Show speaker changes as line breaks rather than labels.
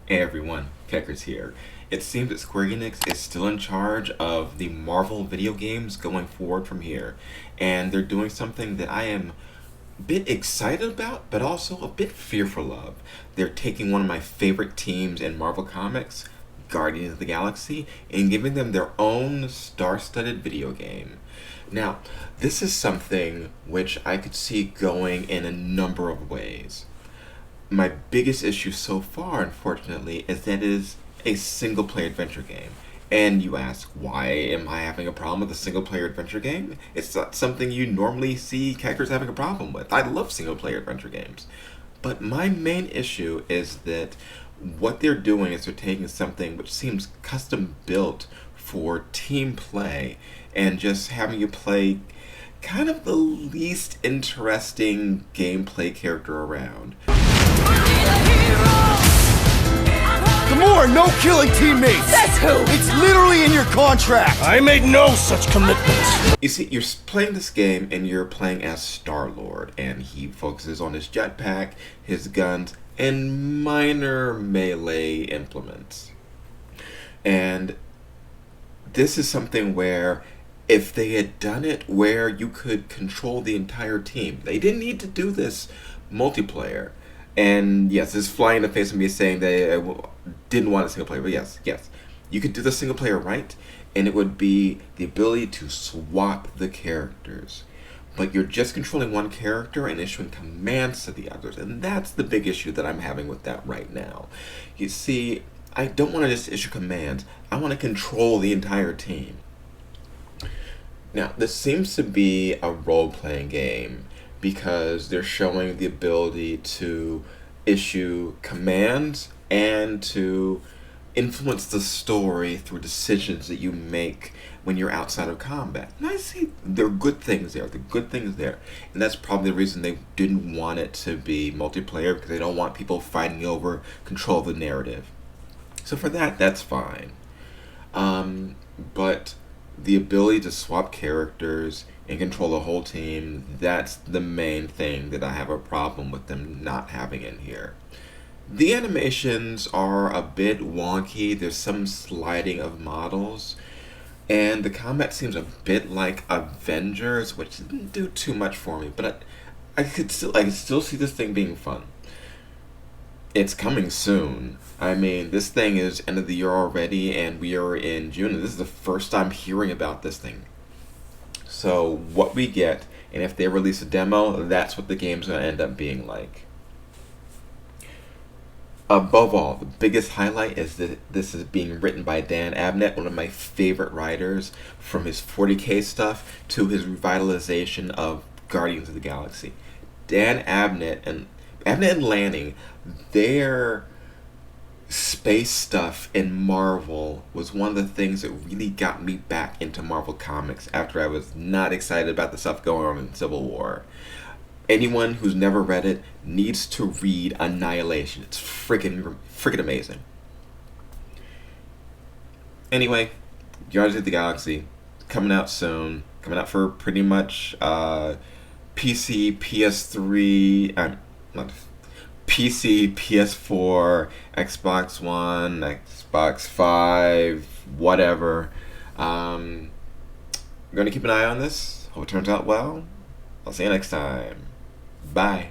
Hey everyone, Keckers here. It seems that Square Enix is still in charge of the Marvel video games going forward from here. And they're doing something that I am a bit excited about, but also a bit fearful of. They're taking one of my favorite teams in Marvel Comics, Guardians of the Galaxy, and giving them their own star-studded video game. Now, this is something which I could see going in a number of ways. My biggest issue so far, unfortunately, is that it is a single-player adventure game. And you ask, why am I having a problem with a single-player adventure game? It's not something you normally see characters having a problem with. I love single-player adventure games. But my main issue is that what they're doing is they're taking something which seems custom-built for team play and just having you play kind of the least interesting gameplay character around.
Gamora, no killing teammates!
That's who!
It's literally in your contract!
I made no such commitments.
You see, you're playing this game and you're playing as Starlord, and he focuses on his jetpack, his guns, and minor melee implements. And this is something where if they had done it where you could control the entire team, they didn't need to do this multiplayer. And yes, it's flying in the face of me saying they didn't want a single player, but yes, you could do the single player right, and it would be the ability to swap the characters. But you're just controlling one character and issuing commands to the others, and that's the big issue that I'm having with that right now. You see, I don't want to just issue commands, I want to control the entire team. Now, this seems to be a role-playing game, because they're showing the ability to issue commands and to influence the story through decisions that you make when you're outside of combat. And I see there are good things there. And that's probably the reason they didn't want it to be multiplayer, because they don't want people fighting over control of the narrative. So for that, that's fine. But the ability to swap characters and control the whole team, that's the main thing that I have a problem with them not having in here. The animations are a bit wonky, there's some sliding of models, and the combat seems a bit like Avengers, which didn't do too much for me, but I could still see this thing being fun. It's coming soon. I mean, this thing is end of the year already, and we are in June, and this is the first time hearing about this thing. So what we get, and if they release a demo, that's what the game's going to end up being like. Above all, the biggest highlight is that this is being written by Dan Abnett, one of my favorite writers, from his 40K stuff to his revitalization of Guardians of the Galaxy. Dan Abnett and Lanning, their space stuff in Marvel was one of the things that really got me back into Marvel Comics after I was not excited about the stuff going on in Civil War. Anyone who's never read it needs to read Annihilation. It's freaking amazing. Anyway, Guardians of the Galaxy coming out soon. Coming out for pretty much PC, PS3, PC, PS4, Xbox One, Xbox 5, whatever. I'm going to keep an eye on this. Hope it turns out well. I'll see you next time. Bye.